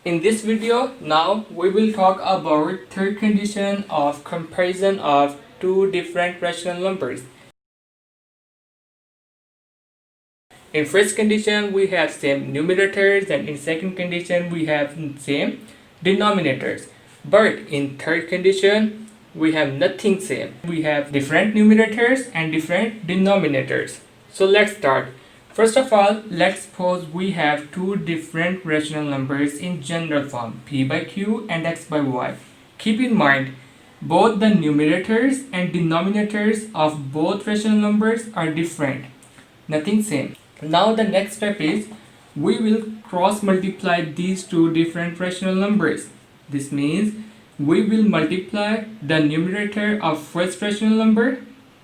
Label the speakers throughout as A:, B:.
A: In this video, now we will talk about third condition of comparison of two different rational numbers. In first condition, we have same numerators, and in second condition, we have same denominators. But in third condition, we have nothing same. We have different numerators and different denominators. So let's start. First of all, let's suppose we have two different rational numbers in general form, p by q and x by y. Keep in mind, both the numerators and denominators of both rational numbers are different. Nothing same. Now the next step is we will cross multiply these two different rational numbers. This means we will multiply the numerator of first rational number,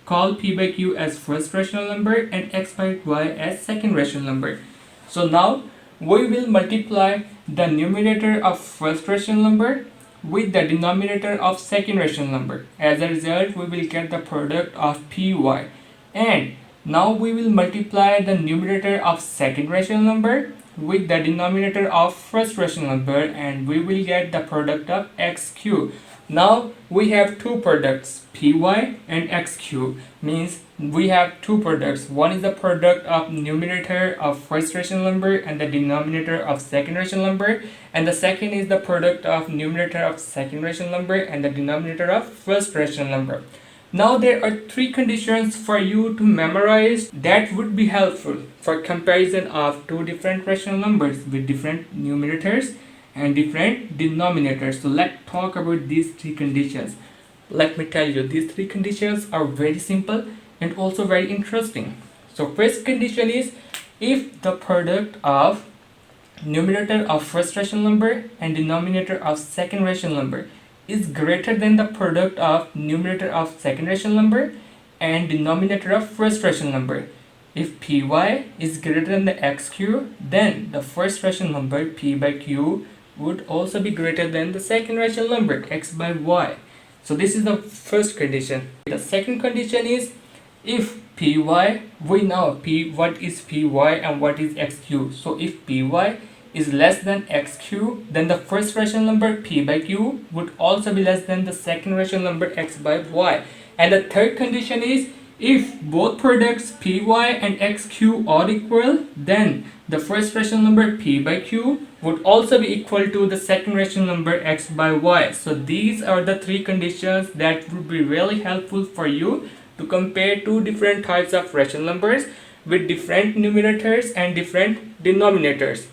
A: call p by q as first rational number and x by y as second rational number. So now we will multiply the numerator of first rational number with the denominator of second rational number. As a result, we will get the product of py. And now we will multiply the numerator of second rational number with the denominator of first rational number and we will get the product of xq. Now we have two products, py and xq, means we have two products. One is the product of numerator of first rational number and the denominator of second rational number, and the second is the product of numerator of second rational number and the denominator of first rational number. Now there are three conditions for you to memorize that would be helpful for comparison of two different rational numbers with different numerators and different denominators. So let's talk about these three conditions. Let me tell you, these three conditions are very simple and also very interesting. So first condition is if the product of numerator of first rational number and denominator of second rational number is greater than the product of numerator of second rational number and denominator of first rational number. If py is greater than the xq, then the first rational number p by q would also be greater than the second rational number x by y. So this is the first condition. The second condition is if py, we know what is py and what is xq. So if py is less than xq, then the first rational number p by q would also be less than the second rational number x by y. And the third condition is if both products py and xq are equal, then the first rational number p by q would also be equal to the second rational number x by y. So these are the three conditions that would be really helpful for you to compare two different types of rational numbers with different numerators and different denominators.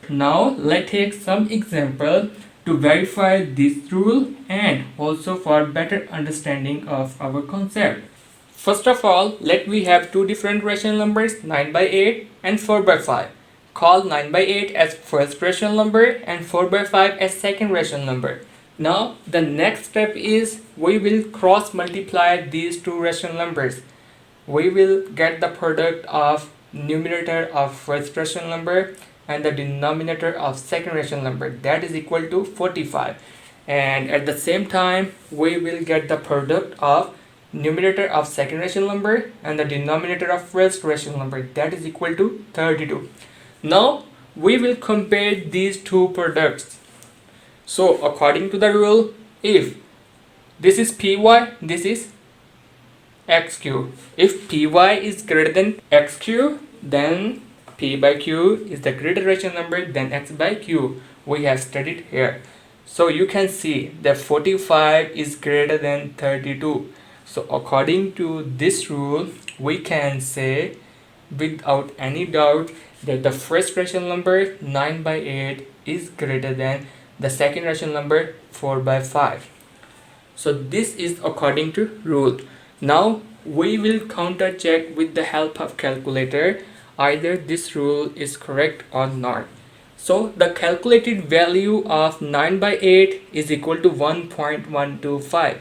A: Now let's take some example to verify this rule and also for better understanding of our concept. First of all, let we have two different rational numbers, 9 by 8 and 4 by 5. Call 9 by 8 as first rational number and 4 by 5 as second rational number. Now the next step is we will cross multiply these two rational numbers. We will get the product of numerator of first rational number and the denominator of second rational number, that is equal to 45, and at the same time we will get the product of numerator of second rational number and the denominator of first rational number, that is equal to 32. Now we will compare these two products. So according to the rule, if this is py, this is xq. If py is greater than xq, then p by q is the greater rational number than x by q. We have studied here. So you can see that 45 is greater than 32. So according to this rule, we can say without any doubt that the first rational number 9 by 8 is greater than the second rational number 4 by 5. So this is according to rule. Now we will counter check with the help of calculator either this rule is correct or not. So the calculated value of 9 by 8 is equal to 1.125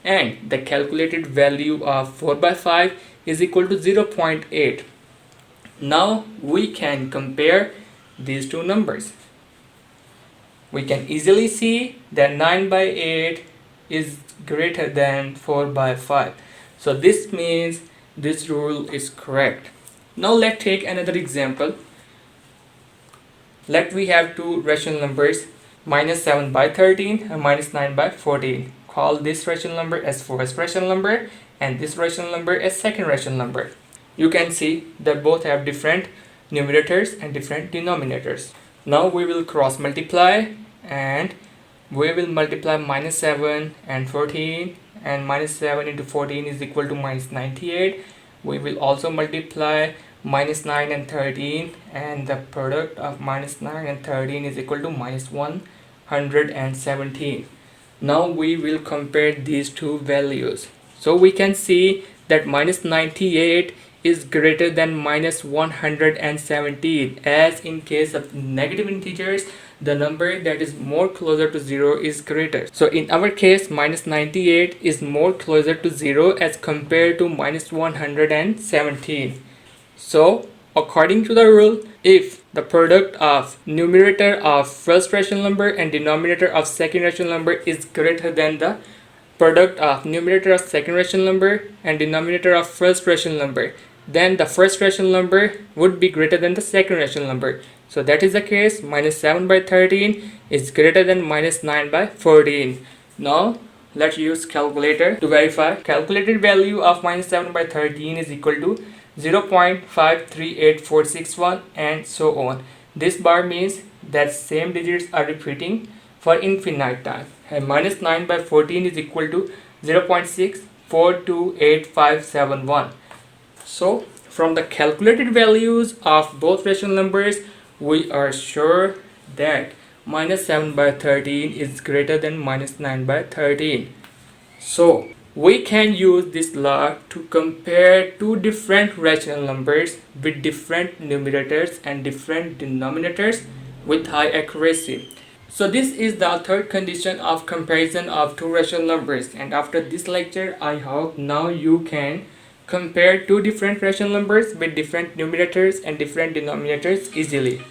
A: and the calculated value of 4 by 5 is equal to 0.8. Now we can compare these two numbers. We can easily see that 9 by 8 is greater than 4 by 5. So this means this rule is correct. Now let's take another example. Let we have two rational numbers minus 7 by 13 and minus 9 by 14. Call this rational number as first rational number and this rational number as second rational number. You can see that both have different numerators and different denominators. Now we will cross multiply, and we will multiply minus 7 and 14, and minus 7 into 14 is equal to minus 98. We will also multiply minus 9 and 13, and the product of minus 9 and 13 is equal to minus 117. Now we will compare these two values. So we can see that minus 98 is greater than minus 117, as in case of negative integers the number that is more closer to 0 is greater. So in our case minus 98 is more closer to 0 as compared to minus 117. So according to the rule, if the product of numerator of first rational number and denominator of second rational number is greater than the product of numerator of second rational number and denominator of first rational number, then the first rational number would be greater than the second rational number. So that is the case, minus 7 by 13 is greater than minus 9 by 14. Now let's use calculator to verify. Calculated value of minus 7 by 13 is equal to 0.538461 and so on. This bar means that same digits are repeating for infinite time, and minus 9 by 14 is equal to 0.64288571. So from the calculated values of both rational numbers, we are sure that minus 7 by 13 is greater than minus 9 by 13. So we can use this law to compare two different rational numbers with different numerators and different denominators with high accuracy. So this is the third condition of comparison of two rational numbers, and after this lecture I hope now you can compare two different rational numbers with different numerators and different denominators easily.